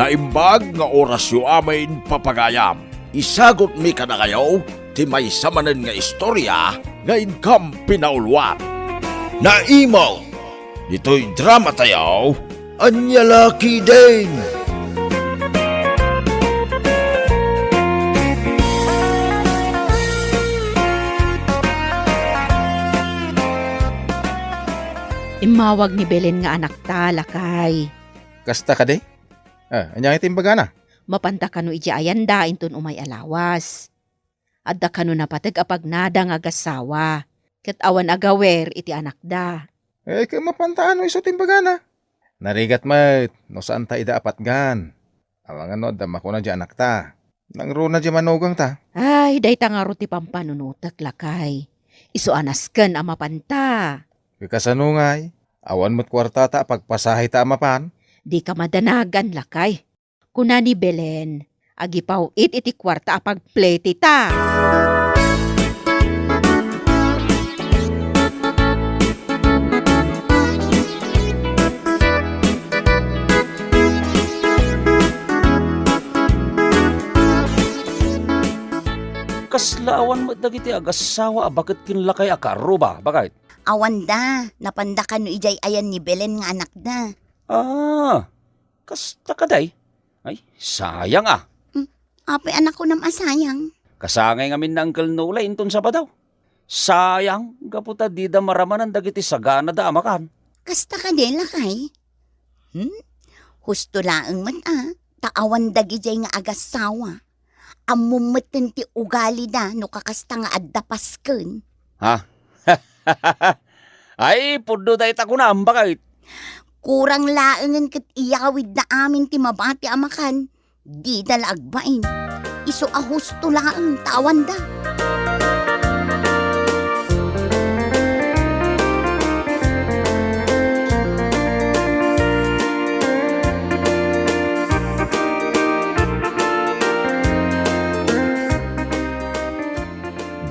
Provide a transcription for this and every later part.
Naimbag nga orasyo amin papagayam. Isagot mi ka na kayo, ti may samanan nga istorya nga inkam pinaulwan. Naimaw! Dito'y drama tayo, Anyalaki din! Imawag ni Belen nga anak ta, lakay. Kasta ka de? Anyang itimbaga na. Mapanta kanu iti ayanda inton umay alawas. Adda kanu napatag apag nada nga gasawa. Ket awan agawer iti anak da. Kaya mapantaan mo iso timbaga na. Narigat mat, no saan ta ida apat gan. Awangan no, dama ko na di anak ta. Nang runa di manugang ta. Ay, day ta nga ruti pampanunutak, lakay. Iso anasken ama panta. Kakasanungay, awan mo't kwarta ta pagpasahay ta amapan. Di ka madanagan, lakay. Kuna ni Belen, agipaw iti kwarta apag pleti ta. Kaslaawan mo dagiti agasawa bakit kinlakay akaro ba? Bakit? Awanda, napandakan no ijay ayan ni Belen nga anak na. Kasta ka day. Ay, sayang ah. Apay anak ko nam asayang. Kasangay ngamin na Uncle Nola inton sa badaw. Sayang, gaputa di da maramanan dagiti sagana da amakan. Kasta ka din lakay. Husto laeng man taawan dagijay nga agasawa. Amumeten ti ugali da no kakasta nga addapasken. Ha? Ay, pudo da ita ko na bakit? Kurang laengan ket iyawid na amin ti mabati amakan. Di dalagbain. Iso ahusto laeng tawan da.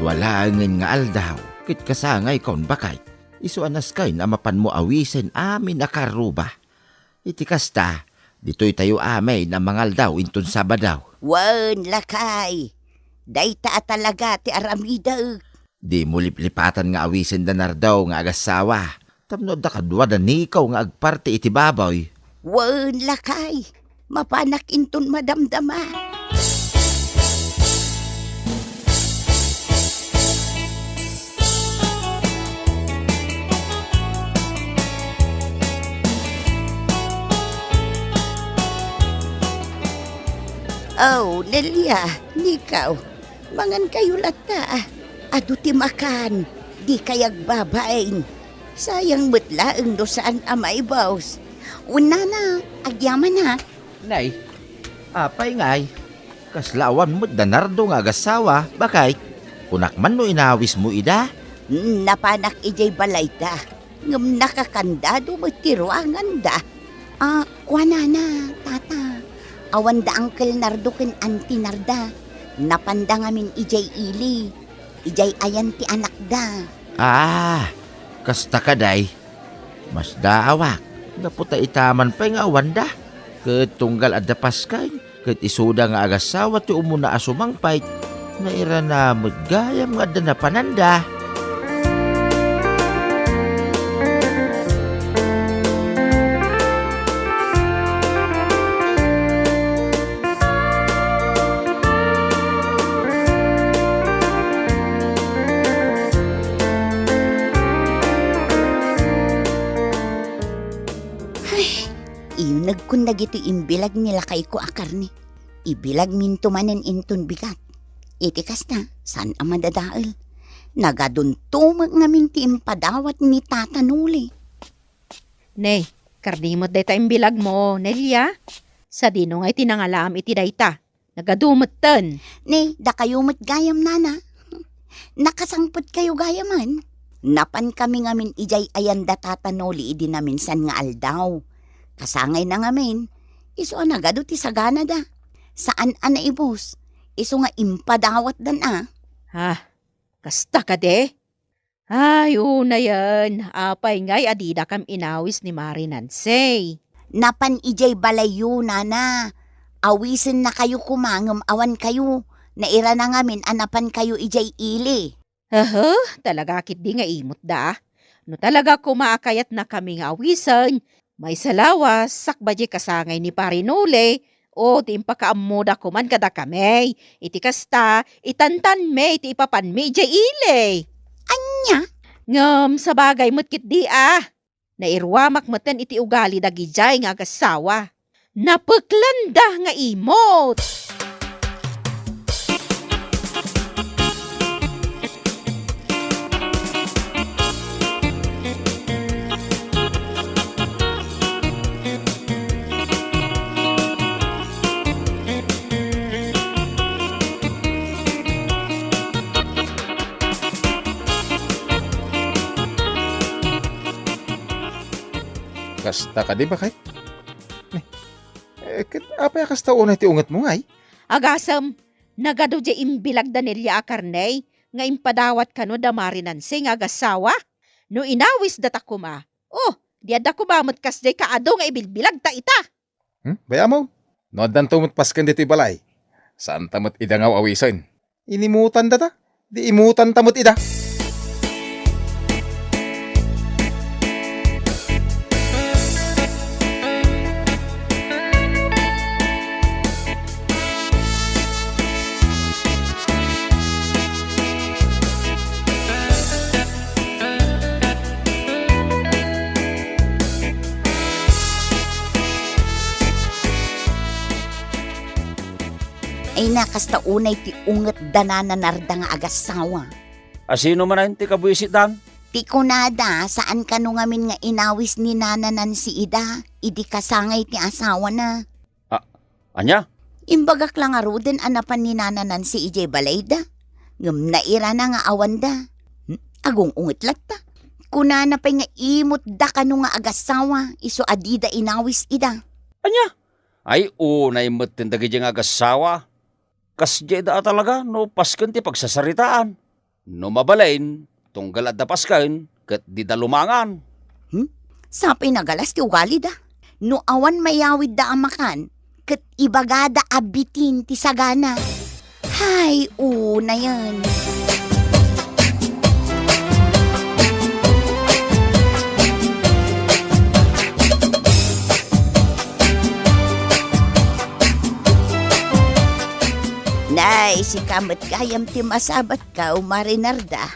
Walangan nga aldaw, kit kasangay kon bakay. Isu anas kay na mapan mo awisen amin akaruba. Iti kasta, dito'y tayo amay na mangal daw inton sabadaw. Wan lakay. Dayta talaga ti aramida. Di mo liplipatan nga awisen danar daw nga agasawa. Tamno da kadwa da nikaw nga agparte iti baboy. Wan lakay. Mapanak inton madamdama. Oh, Nelia, nikaw. Mangan kayo lata. Ado ti makan. Di kayag babain. Sayang mutlaeng dosaan amay baws. Una na, agyaman ha. Nay, apay ngay. Kaslawan mo danardo nga agasawa, bakay? Kunak man no inawis mo ida? Napanak ijay balay da. Ngam nakakandado mo tiruangan da. Kuana na, tata. Awan da Uncle Nardo ken Auntie Narda. Napanda ngamin ijay ili. Ijay ayan ti anak da. Kasta kaday. Mas daawak. Naputa itaman pa nga awan da. Ket tunggal adda paskay. Ket isuda nga agasawa ti umuna asumangpay. Naira na magayam nga adda na pananda. Nagkundag ito imbilag nila kay ko akarni. Ibilag minto manen inton bigat. Iti kasta, saan ang madadaal? Nagaduntumag namin ti impadawat ni Tata Nuli. Ne, karnimot dayta imbilag mo, Nelia. Sa dino ngay tinangalam iti dayta. Nagadumatan. Ne, da kayo gayam nana. Nakasangpot kayo gayaman. Napan kami ngamin ijay ayan da Tata Nuli idi namin san nga aldaw. Kasangay na ngamin, iso nagado ti sagana da. Saan ana ibos? Iso nga impadawat dan Kasta ka de? Ay, una yan. Apay ngay adida kam inawis ni Mari Nansay. Napan ijay balayo, nana. Awisin na kayo kumangam awan kayo. Naira na ngamin anapan kayo ijay ili. Talaga kit di nga imot da. No talaga kumaakayat na kami nga awisan. May salawas, sakbaji kasangay ni Parinole. O, ti impakaamuda kuman kada kami. Iti kasta, itantan me, iti ipapan me, ijay ili. Anya? Ngam, sa bagay mutkit di Nairwamak matan iti ugali dagi jay nga agasawa. Napaklanda nga imot. Kasta ka di ba kay? Kit apay kasta unay ti unget mo ngay? Agasam, nagado di imbilag da nilya akarnay, nga impadawat kano da marinansi nga agasawa. No inawis data kuma. Oh, di ada kumamot kas di kaado nga ibilbilag ta ita. Baya mo? Nodan tumot paskan dito balay. Saan tamot idangaw awisan? Inimutan data? Di imutan tamot ida. Ay nakasta unay ti unget danana narda nga agasawa. Asino man na ti kabuisit dan? Ti kunada, saan kano ngamin nga inawis ni nananan si Ida, idi kasangay ti asawa na. Anya? Imbagak lang aruden anapan ni nananan si Ije Balayda. Ngam naira na nga awanda. Agong unget latta. Kunana pa nga imot da kano nga agasawa, iso adida inawis Ida. Anya? Ay, unay matin dagi nga agasawa. Kas da talaga, no paskan ti pagsasaritaan. No mabalain, tunggal at da paskan, kat di da lumangan. Sapay nagalas ti ugali da. No awan mayawid da amakan, kat ibagada abitin ti sagana. Hay, una yan. Nay, si kamat kayam ti masabat ka o marinarda.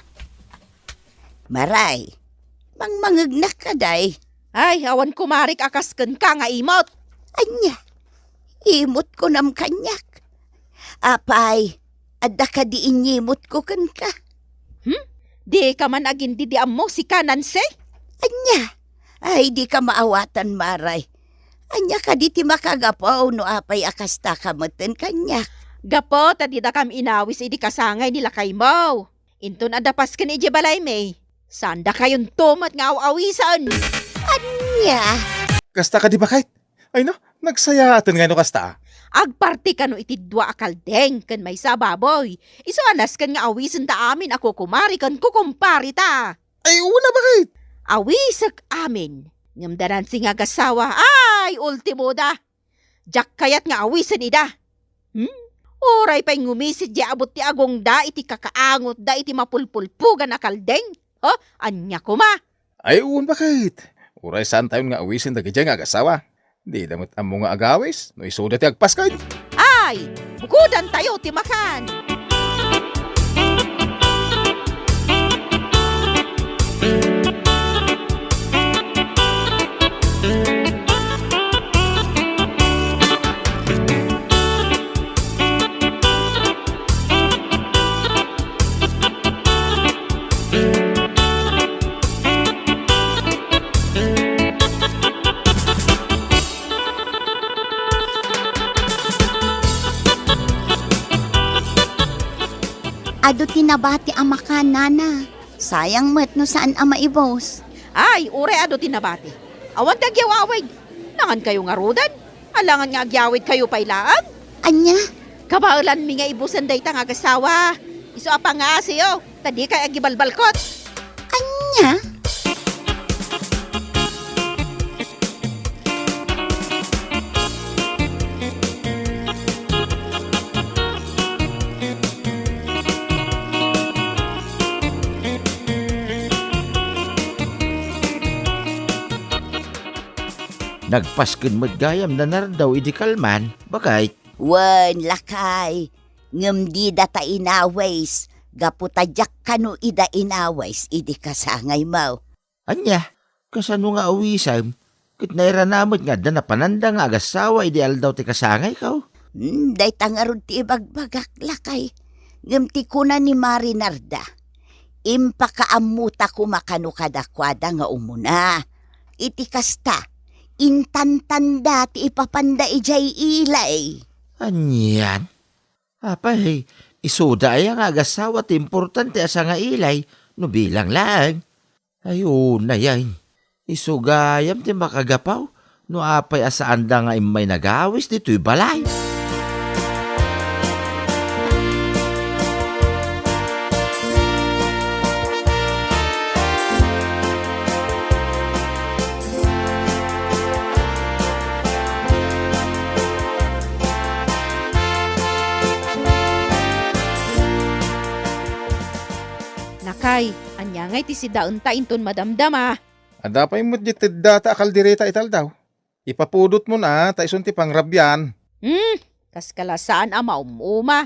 Maray, mangmangagnak ka day. Ay, awan kumarik akasken ka nga imot. Anya, imot ko nam kanyak. Apay, adda ka di inyimot ko kan ka. Di ka man agin di mo si kananse. Anya, ay di ka maawatan maray. Anya ka di ti makagapaw no apay akasta ka maten kanyak. Gapo, tadi da kam inawis idi kasangay nila kay mo. Inton adapas ka ni ije balay may. Sanda kayon tumat nga awisan. Anya, Kasta ka di ba kay? Ay no, nagsaya atin nga no kasta. Agparti ka no iti dua akaldeng kan may sababoy. Iso anas kan nga awisan ta amin ako kumari kan kukumpari ta. Ay una ba kay? Awisak amin. Ngamdaran si nga gasawa. Ay, ultimo da. Jak kayat nga awisan ida. Oray pa'y ngumisid di abot ti agong da iti kakaangot da iti mapulpulpugan na kaldeng. Anya ko ma. Ay un ba kay? Uray saan tayo nga awisin dagi dyan nga agasawa. Di damot amo nga agawis, no isuda ti agpaskay. Ay, bukudan tayo ti makan. ado tinabati ang makanana. Sayang met no saan ang maibos. Ay, ure ado tinabati. Awan dagyawawig. Nangan kayo nga rudan. Alangan nga agyawid kayo pailaan. Anya, Kabaulan mi nga ibusan day tang agasawa. Iso apa nga siyo. Tadi kay agibalbalkot. anya. Nagpaskin magayam na nardaw idi kalman. Bakit? Wen, lakay. Ngem di data inaways. Gaputadyak kanu ida inaways, idi kasangay mo. Anya, kasano nga awisam? Kit nairanamot nga na pananda nga agasawa idi aldaw ti kasangay kaw. Day tangarod ti ibagbagak, lakay. Ngem ti kuna ni Marinarda. Impakaamuta ko makano kadakwada nga umuna. Iti kasta, intantanda ti ipapanda ijay ilay. Anyan? Apay, isuda ay ang agasawa ti importante asa nga ilay, no bilang lang. Ayun na yan. Isugayam ti makagapaw, no apay asa anda nga imay nagawis dito'y balay. Nakay, anya ngay ti si daon ta inton madamdama. Adapay mo di data akaldireta ital daw. Ipapudot mo na, taisun ti pangrabyan. Kas kalasaan ama umuma.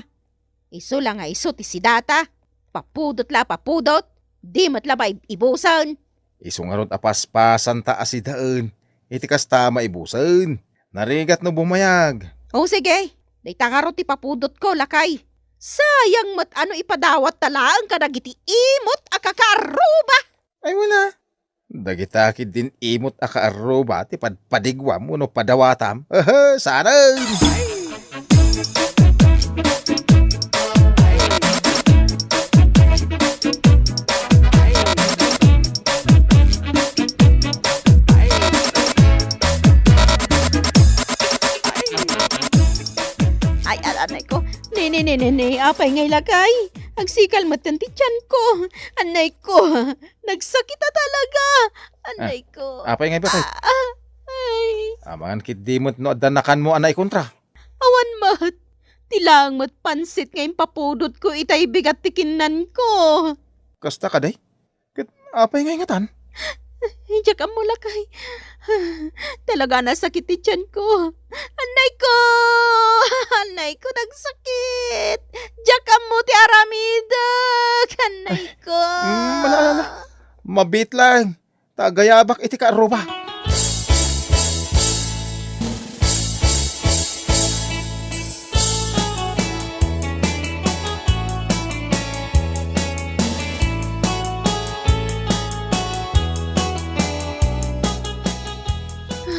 Iso lang nga iso ti si data. Papudot la papudot. Di matla ba ibusan. Isungarot apaspasan ta asidaan. Iti kasta maibusan. Narigat no bumayag. O sige, day tangaro ti papudot ko lakay. Sayang mat ano ipadawat talaan ka nagiti imot akakaruba. Ay wala. Dagitakid din imot akaaroba ti padpadigwa mo no padawatam. Sana! Ay, alanay ko. Ni, apay ngay lakay. Agsikal matan ti tiyan ko. Anay ko, nagsakit na talaga. Anay ko. Apay nga ba tayo? Ay, Amangan kit dimot no adanakan mo anay kontra. awan mat. Tilang mat pansit ngayon papudot ko itay bigat tikinan ko. Kasta ka day? Kit apay nga ingatan? Diyak ang mulakay. Talaga nasakit ti tiyan ko. Anay ko! Anay ko nagsakit. Diyak ang mo ti aramidag. Anay ko. Malala. Mabit lang. Tagayabak iti kaaroba.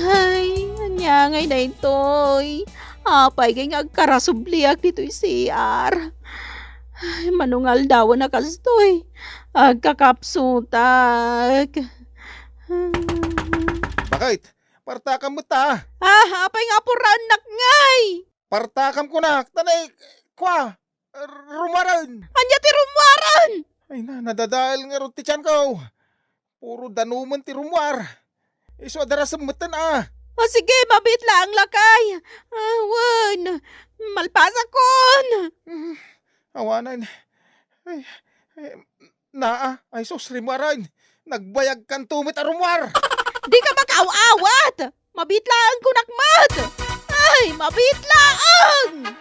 Ay, anyangay na itoy. Apay kay nga agkarasubliak dito'y CR. Ay, manungal daw na kastoy. Agkakapsutak. Bakit? Partakam mo ta. Apay nga pura anak ngay. Partakam ko na. Tanay, kwa. Rumaran. Anya ti rumwaran. Ay na, nadadahil nga ron ti tiyan ko. Puro danuman ti rumwar. Iso adaras sa matan O sige, mabit lang lakay. Awan, malpasa kon. Awanan. Ay, ay sos rimaran. Nagbayag kan tumit a rumwar. Di ka makaawat. Mabit lang kunakmat. Ay, mabit lang.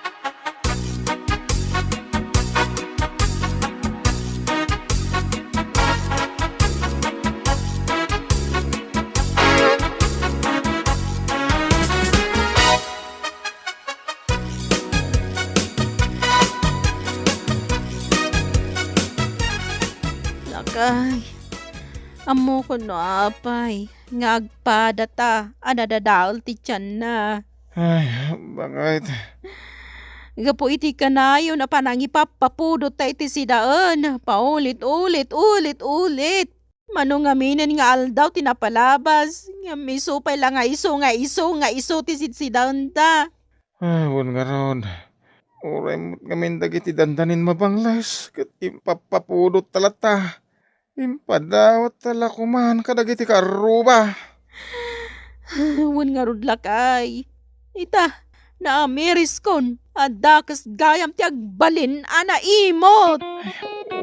Lakay, amo ko no apay. Ngagpadata, anadadaol ti tiyan na. Ay, bakit? Gapo iti kanayo na panangipapapudot ta iti sidaan. Paulit-ulit. Mano nga minen nga aldaw tinapalabas. Nga misupay lang nga iso ti sidaan ta. Ay, wan nga ron. Uray mo't ngamin dagiti dandanin mabanglas. Kat impapapudot talata. Impadawat tala kuman kadagiti karuba. Wan nga rudlakay. Ita, naamiris kon. Adakas gayam ti agbalin ana imot.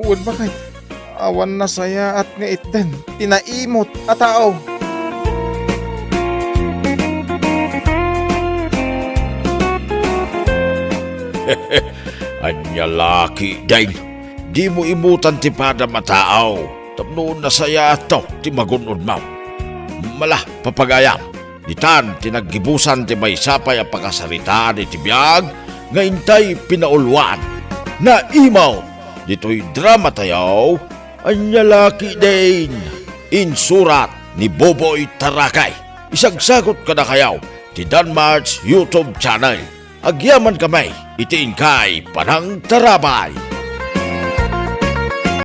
Uwan bakit? Awan na saya at nga itten. Tinaimot at tao. Anya laki, Dane. Di mo imutan ti pada mataaw. Tapno na saya to, ti magunod mo. Malah, papagayam. Ditan, tinaggibusan ti may sapay ang pagkasaritaan ni tibiyag, nga intay pinaulwan. Na imaw, dito'y drama tayaw, anya laki, Dane. Insurat ni Boboy Tarakay. Isagsagot ka na kayaw, ti Danmar's YouTube channel. Agyaman kamay, itiin kay Panang Tarabay.